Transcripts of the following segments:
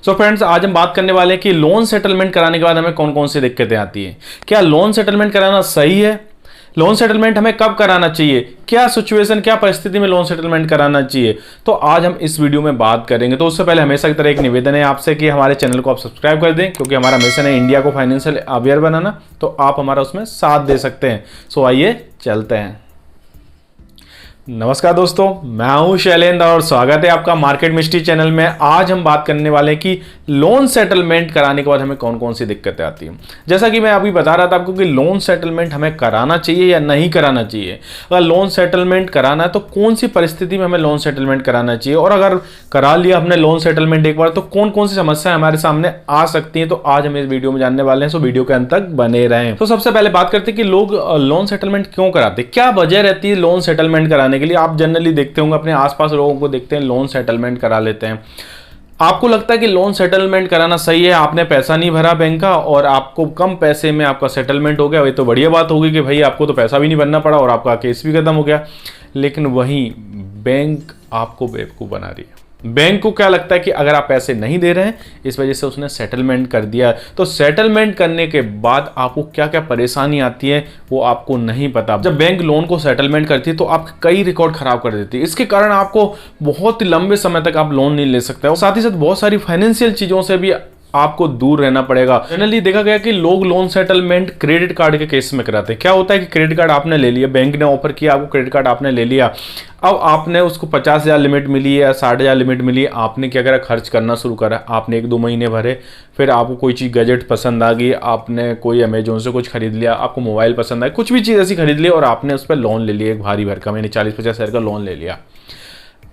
So friends, आज हम बात करने वाले हैं कि लोन सेटलमेंट कराने के बाद हमें कौन कौन सी दिक्कतें आती हैं। क्या लोन सेटलमेंट कराना सही है? लोन सेटलमेंट हमें कब कराना चाहिए? क्या सिचुएशन, क्या परिस्थिति में लोन सेटलमेंट कराना चाहिए? तो आज हम इस वीडियो में बात करेंगे। तो उससे पहले हमेशा की तरह एक निवेदन है आपसे कि हमारे चैनल को आप सब्सक्राइब कर दें, क्योंकि हमारा मिशन है इंडिया को फाइनेंशियल अवेयर बनाना। तो आप हमारा उसमें साथ दे सकते हैं। सो आइए चलते हैं। नमस्कार दोस्तों, मैं हूं शैलेंद्र और स्वागत है आपका मार्केट मिस्ट्री चैनल में। आज हम बात करने वाले हैं कि लोन सेटलमेंट कराने के बाद हमें कौन कौन सी दिक्कतें आती हैं। जैसा कि मैं अभी बता रहा था आपको कि लोन सेटलमेंट हमें कराना चाहिए या नहीं कराना चाहिए। अगर लोन सेटलमेंट कराना है तो कौन सी परिस्थिति में हमें लोन सेटलमेंट कराना चाहिए, और अगर करा लिया हमने लोन सेटलमेंट एक बार तो कौन कौन सी समस्याएं हमारे सामने आ सकती हैं। तो आज हम इस वीडियो में जानने वाले हैं, सो वीडियो के अंत तक बने रहें। तो सबसे पहले बात करते हैं कि लोग लोन सेटलमेंट क्यों कराते हैं, क्या वजह रहती है लोन सेटलमेंट कराने के लिए। आप जनरली देखते होंगे, अपने आसपास लोगों को देखते हैं लोन सेटलमेंट करा लेते हैं। आपको लगता है कि लोन सेटलमेंट कराना सही है, आपने पैसा नहीं भरा बैंक का और आपको कम पैसे में आपका सेटलमेंट हो गया, ये तो बढ़िया बात होगी कि भाई आपको तो पैसा भी नहीं भरना पड़ा और आपका केस भी खत्म हो गया। लेकिन वहीं बैंक आपको बेवकूफ़ बना रही है। बैंक को क्या लगता है कि अगर आप पैसे नहीं दे रहे हैं, इस वजह से उसने सेटलमेंट कर दिया। तो सेटलमेंट करने के बाद आपको क्या क्या परेशानी आती है वो आपको नहीं पता। जब बैंक लोन को सेटलमेंट करती है तो आप कई रिकॉर्ड खराब कर देती है। इसके कारण आपको बहुत लंबे समय तक आप लोन नहीं ले सकते, और साथ ही साथ बहुत सारी फाइनेंशियल चीज़ों से भी आपको दूर रहना पड़ेगा। जनरली देखा गया कि लोग लोन सेटलमेंट क्रेडिट कार्ड के केस में कराते हैं। क्या होता है कि क्रेडिट कार्ड आपने ले लिया, बैंक ने ऑफर किया आपको, क्रेडिट कार्ड आपने ले लिया, अब आपने उसको 50,000 लिमिट मिली है या 60,000 लिमिट मिली है, आपने क्या करा, खर्च करना शुरू करा। आपने 1-2 महीने भरे, फिर आपको कोई चीज़ गैजेट पसंद आ गई, आपने कोई अमेजोन से कुछ खरीद लिया, आपको मोबाइल पसंद आया, कुछ भी चीज़ ऐसी खरीद ली और आपने उस पर लोन ले लिया, एक भारी भरकम, यानी 40-50 हज़ार का लोन ले लिया।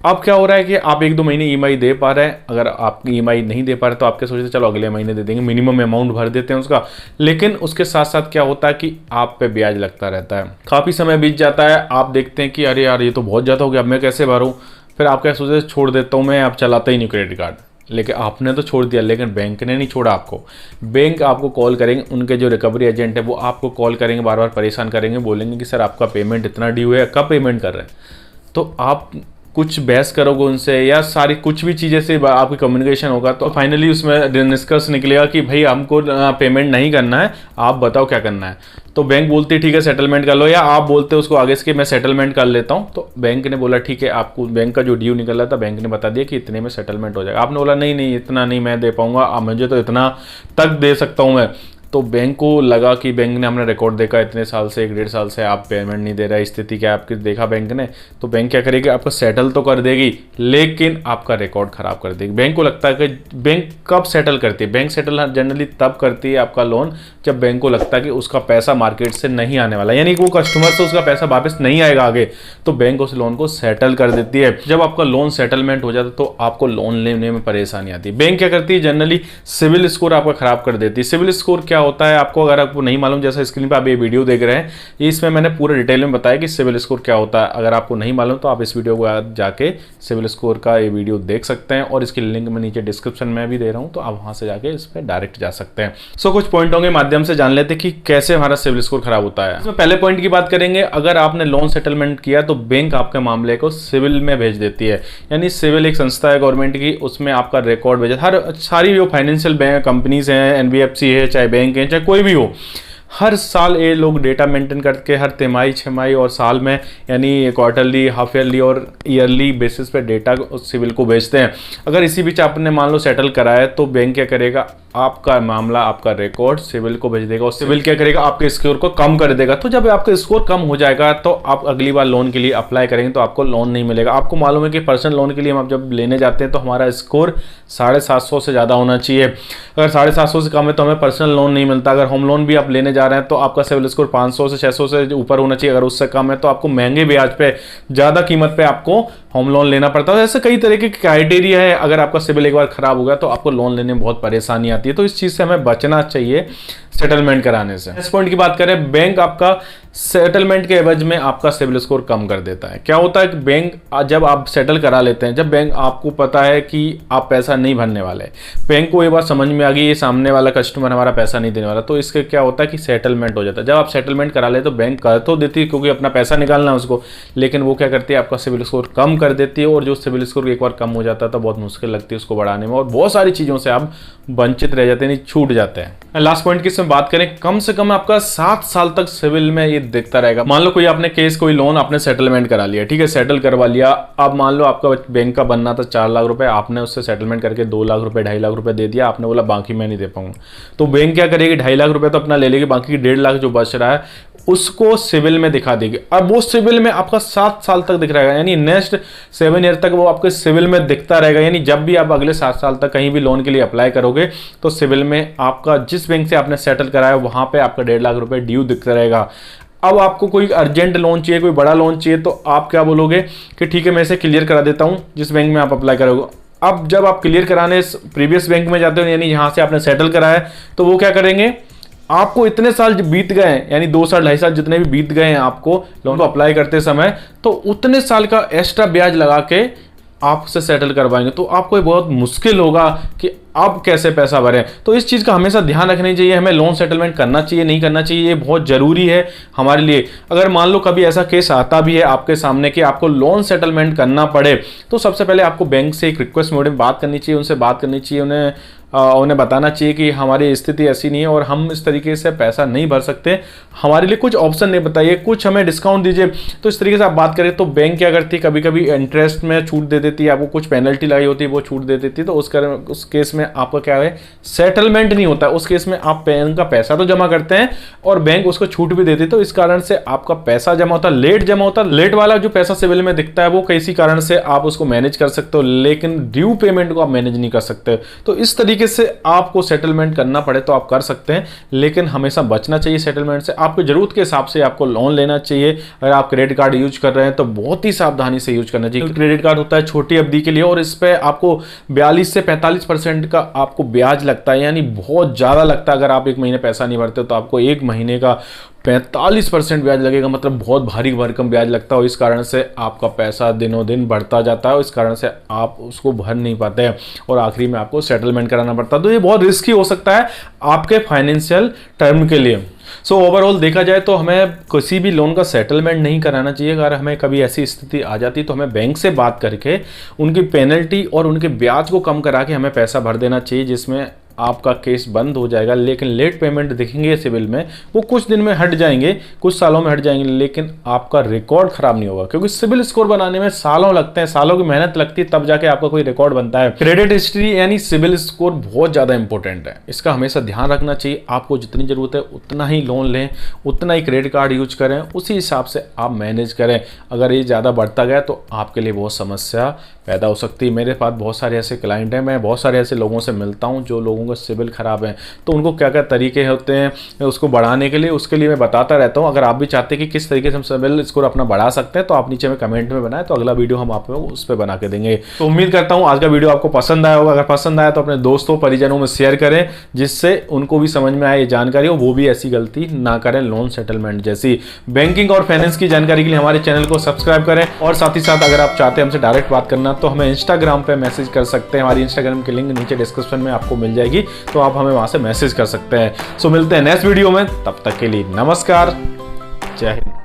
अब क्या हो रहा है कि आप 1-2 महीने ईएमआई दे पा रहे हैं। अगर आप ईएमआई नहीं दे पा रहे तो आपके सोचते चलो अगले महीने दे देंगे, मिनिमम अमाउंट भर देते हैं उसका। लेकिन उसके साथ साथ क्या होता है कि आप पे ब्याज लगता रहता है। काफ़ी समय बीत जाता है, आप देखते हैं कि अरे यार ये तो बहुत ज़्यादा हो गया, अब मैं कैसे भरूँ। फिर आप क्या सोचते छोड़ देता हूँ मैं, आप चलाता ही नहीं क्रेडिट कार्ड। लेकिन आपने तो छोड़ दिया, लेकिन बैंक ने नहीं छोड़ा आपको। बैंक आपको कॉल करेंगे, उनके जो रिकवरी एजेंट है वो आपको कॉल करेंगे, बार बार परेशान करेंगे, बोलेंगे कि सर आपका पेमेंट इतना ड्यू है, कब पेमेंट कर रहे हैं। तो आप कुछ बहस करोगे उनसे या सारी कुछ भी चीज़ें से आपकी कम्युनिकेशन होगा, तो फाइनली उसमें निष्कर्ष निकलेगा कि भाई हमको पेमेंट नहीं करना है, आप बताओ क्या करना है। तो बैंक बोलती है ठीक है सेटलमेंट कर लो, या आप बोलते हो उसको आगे से कि मैं सेटलमेंट कर लेता हूँ। तो बैंक ने बोला ठीक है, आपको बैंक का जो ड्यू निकल रहा था बैंक ने बता दिया कि इतने में सेटलमेंट हो जाएगा। आपने बोला नहीं नहीं इतना नहीं मैं दे पाऊँगा, मुझे तो इतना तक दे सकता हूँ मैं। तो बैंक को लगा कि बैंक ने हमने रिकॉर्ड देखा इतने साल से, 1-1.5 साल से आप पेमेंट नहीं दे रहा है, स्थिति क्या आपकी देखा बैंक ने। तो बैंक क्या करेगी, आपको सेटल तो कर देगी लेकिन आपका रिकॉर्ड खराब कर देगी। बैंक को लगता है कि बैंक कब सेटल करती है, बैंक सेटल जनरली तब करती है आपका लोन जब बैंक को लगता है कि उसका पैसा मार्केट से नहीं आने वाला, यानी कि वो कस्टमर से उसका पैसा वापस नहीं आएगा आगे, तो बैंक उस लोन को सेटल कर देती है। जब आपका लोन सेटलमेंट हो जाता है तो आपको लोन लेने में परेशानी आती है। बैंक क्या करती है, जनरली सिविल स्कोर आपका खराब कर देती है। सिविल स्कोर क्या होता है आपको अगर आपको नहीं मालूम, जैसा स्क्रीन पे आप ये वीडियो देख रहे हैं, इसमें मैंने पूरे डिटेल में बताया कि सिविल स्कोर क्या होता है। अगर आपको नहीं मालूम तो आप इस वीडियो को जाके सिविल स्कोर का ये वीडियो देख सकते हैं, और इसकी लिंक मैं नीचे डिस्क्रिप्शन में भी दे रहा हूं, तो आप वहां से जाके इस पर डायरेक्ट जा सकते हैं। सो कुछ पॉइंटों के माध्यम से जान लेते हैं कि कैसे हमारा सिविल स्कोर खराब होता है। इसमें पहले पॉइंट की बात करेंगे, अगर आपने लोन सेटलमेंट किया तो बैंक आपके मामले को सिविल में भेज देती है। यानी सिविल एक संस्था है गवर्नमेंट की, उसमें आपका रिकॉर्ड भेजा, हर सारी जो फाइनेंशियल बैंक कंपनीज हैं, एनबीएफसी है, चाहे बैंक है, चाहे कोई भी हो, हर साल ये लोग डेटा मेंटेन करके हर तिमाही, छमाही और साल में, यानी क्वार्टरली, हाफ ईयरली और ईयरली बेसिस पे डेटा सिविल को भेजते हैं। अगर इसी बीच आपने मान लो सेटल कराया तो बैंक क्या करेगा, आपका मामला, आपका रिकॉर्ड सिविल को भेज देगा, और सिविल क्या करेगा, आपके स्कोर को कम कर देगा। तो जब आपका स्कोर कम हो जाएगा तो आप अगली बार लोन के लिए अप्लाई करेंगे तो आपको लोन नहीं मिलेगा। आपको मालूम है कि पर्सनल लोन के लिए हम जब लेने जाते हैं तो हमारा स्कोर 750 से ज़्यादा होना चाहिए। अगर 750 से कम है तो हमें पर्सनल लोन नहीं मिलता। अगर होम लोन भी आप लेने जा रहे हैं तो आपका सिविल स्कोर 500 से 600 से ऊपर होना चाहिए। अगर उससे कम है तो आपको महंगे ब्याज पे, ज़्यादा कीमत पे आपको होम लोन लेना पड़ता है। ऐसे कई तरह के क्राइटेरिया है। अगर आपका सिविल एक बार खराब हो गया तो आपको लोन लेने में बहुत परेशानी आती है। तो इस चीज़ से हमें बचना चाहिए सेटलमेंट कराने से। इस पॉइंट की बात करें, बैंक आपका सेटलमेंट के एवज में आपका सिविल स्कोर कम कर देता है। क्या होता है कि बैंक जब आप सेटल करा लेते हैं, जब बैंक आपको पता है कि आप पैसा नहीं भरने वाले, बैंक को ये बात समझ में आ गई ये सामने वाला कस्टमर हमारा पैसा नहीं देने वाला, तो इसके क्या होता है कि सेटलमेंट हो जाता है। जब आप सेटलमेंट करा ले तो बैंक कर तो देती है क्योंकि अपना पैसा निकालना है उसको, लेकिन वो क्या करती है आपका सिविल स्कोर कम कर देती है, और जो सिविल स्कोर एक बार कम हो जाता है तो बहुत मुश्किल लगती है उसको बढ़ाने में, और बहुत सारी चीज़ों से आप वंचित रह जाते हैं, छूट जाते हैं। लास्ट पॉइंट की इसमें बात करें, कम से कम आपका 7 साल तक सिविल में ये दिखता रहेगा। मान लो कोई आपने केस, कोई लोन आपने सेटलमेंट करा लिया, ठीक है, सेटल करवा लिया। अब मान लो आपका बैंक का बनना था 4 लाख रुपए, आपने उससे सेटलमेंट करके 2 लाख रुपए 2.5 लाख रुपए दे दिया, आपने बोला बाकी मैं नहीं दे पाऊंगा, तो बैंक क्या करेगी, 2.5 लाख रुपए तो अपना ले लेगी, बाकी 1.5 लाख जो बच रहा है उसको सिविल में दिखा देगी। अब वो सिविल में आपका 7 साल तक दिख रहेगा, यानी नेक्स्ट 7 ईयर तक वो आपके सिविल में दिखता रहेगा। यानी जब भी आप अगले 7 साल तक कहीं भी लोन के लिए अप्लाई करोगे तो सिविल में आपका जिस बैंक से आपने सेटल कराया वहां पे आपका 1.5 लाख रुपए ड्यू दिखता रहेगा। अब आपको कोई अर्जेंट लोन चाहिए, कोई बड़ा लोन चाहिए, तो आप क्या बोलोगे कि ठीक है मैं इसे क्लियर करा देता हूं जिस बैंक में आप अप्लाई करोगे। अब जब आप क्लियर कराने प्रीवियस बैंक में जाते हो, यानी यहां से आपने सेटल कराया, तो वो क्या करेंगे, आपको इतने साल बीत गए हैं, यानी 2 साल 2.5 साल जितने भी बीत गए हैं आपको लोन को अप्लाई करते समय, तो उतने साल का एक्स्ट्रा ब्याज लगा के आपसे सेटल करवाएंगे। तो आपको बहुत मुश्किल होगा कि अब कैसे पैसा भरें। तो इस चीज़ का हमेशा ध्यान रखना चाहिए, हमें लोन सेटलमेंट करना चाहिए नहीं करना चाहिए, ये बहुत ज़रूरी है हमारे लिए। अगर मान लो कभी ऐसा केस आता भी है आपके सामने कि आपको लोन सेटलमेंट करना पड़े, तो सबसे पहले आपको बैंक से एक रिक्वेस्ट मोड में बात करनी चाहिए, उनसे बात करनी चाहिए, उन्हें बताना चाहिए कि हमारी स्थिति ऐसी नहीं है और हम इस तरीके से पैसा नहीं भर सकते, हमारे लिए कुछ ऑप्शन नहीं बताइए, कुछ हमें डिस्काउंट दीजिए। तो इस तरीके से आप बात करें तो बैंक क्या करती है, कभी कभी इंटरेस्ट में छूट दे देती है, आपको कुछ पेनल्टी लगाई होती है वो छूट दे देती है। तो उस केस में आपका क्या है, सेटलमेंट नहीं होता, उस केस में आप बैंक का पैसा तो जमा करते हैं और बैंक उसको छूट भी देती है। तो इस कारण से आपका पैसा जमा होता है, लेट जमा होता है। लेट वाला जो पैसा सिविल में दिखता है वो किसी कारण से आप उसको मैनेज कर सकते हो, लेकिन ड्यू पेमेंट को आप मैनेज नहीं कर सकते। तो इस तरीके से आपको सेटलमेंट करना पड़े तो आप कर सकते हैं, लेकिन हमेशा बचना चाहिए सेटलमेंट से। आपको जरूरत के हिसाब से आपको लोन लेना चाहिए। अगर आप क्रेडिट कार्ड यूज कर रहे हैं तो बहुत ही सावधानी से यूज करना चाहिए। क्रेडिट कार्ड होता है छोटी अवधि के लिए और इस पे आपको 42 से 45% का आपको ब्याज लगता है, यानी बहुत ज्यादा लगता है। अगर आप 1 महीने पैसा नहीं भरते तो आपको 1 महीने का 45% ब्याज लगेगा, मतलब बहुत भारी भरकम ब्याज लगता है। और इस कारण से आपका पैसा दिनों दिन बढ़ता जाता है और इस कारण से आप उसको भर नहीं पाते हैं और आखिरी में आपको सेटलमेंट कराना पड़ता है। तो ये बहुत रिस्की हो सकता है आपके फाइनेंशियल टर्म के लिए। सो ओवरऑल देखा जाए तो हमें किसी भी लोन का सेटलमेंट नहीं कराना चाहिए। अगर हमें कभी ऐसी स्थिति आ जाती तो हमें बैंक से बात करके उनकी पेनल्टी और उनके ब्याज को कम करा के हमें पैसा भर देना चाहिए, जिसमें आपका केस बंद हो जाएगा। लेकिन लेट पेमेंट दिखेंगे सिविल में, वो कुछ दिन में हट जाएंगे, कुछ सालों में हट जाएंगे, लेकिन आपका रिकॉर्ड खराब नहीं होगा, क्योंकि सिविल स्कोर बनाने में सालों लगते हैं, सालों की मेहनत लगती है, तब जाके आपका कोई रिकॉर्ड बनता है। क्रेडिट हिस्ट्री यानी सिविल स्कोर बहुत ज्यादा इंपॉर्टेंट है, इसका हमेशा ध्यान रखना चाहिए। आपको जितनी जरूरत है उतना ही लोन लें, उतना ही क्रेडिट कार्ड यूज करें, उसी हिसाब से आप मैनेज करें। अगर ये ज्यादा बढ़ता गया तो आपके लिए बहुत समस्या पैदा हो सकती है। मेरे पास बहुत सारे ऐसे क्लाइंट हैं, मैं बहुत सारे ऐसे लोगों से मिलता हूं जो लोगों का सिविल खराब है, तो उनको क्या क्या तरीके होते हैं उसको बढ़ाने के लिए, उसके लिए मैं बताता रहता हूं। अगर आप भी चाहते हैं कि किस तरीके से हम सिविल स्कोर अपना बढ़ा सकते हैं तो आप नीचे में कमेंट में बनाएं, तो अगला वीडियो हम आपको उस पर बना के देंगे। तो उम्मीद करता हूं आज का वीडियो आपको पसंद आया होगा। अगर पसंद आया तो अपने दोस्तों परिजनों में शेयर करें, जिससे उनको भी समझ में आए ये जानकारी हो, वो भी ऐसी गलती ना करें लोन सेटलमेंट जैसी। बैंकिंग और फाइनेंस की जानकारी के लिए हमारे चैनल को सब्सक्राइब करें, और साथ ही साथ अगर आप चाहते हैं हमसे डायरेक्ट बात करना तो हमें इंस्टाग्राम पे मैसेज कर सकते हैं। हमारी इंस्टाग्राम की लिंक नीचे डिस्क्रिप्शन में आपको मिल जाएगी, तो आप हमें वहां से मैसेज कर सकते हैं। सो मिलते हैं नेक्स्ट वीडियो में, तब तक के लिए नमस्कार, जय हिंद।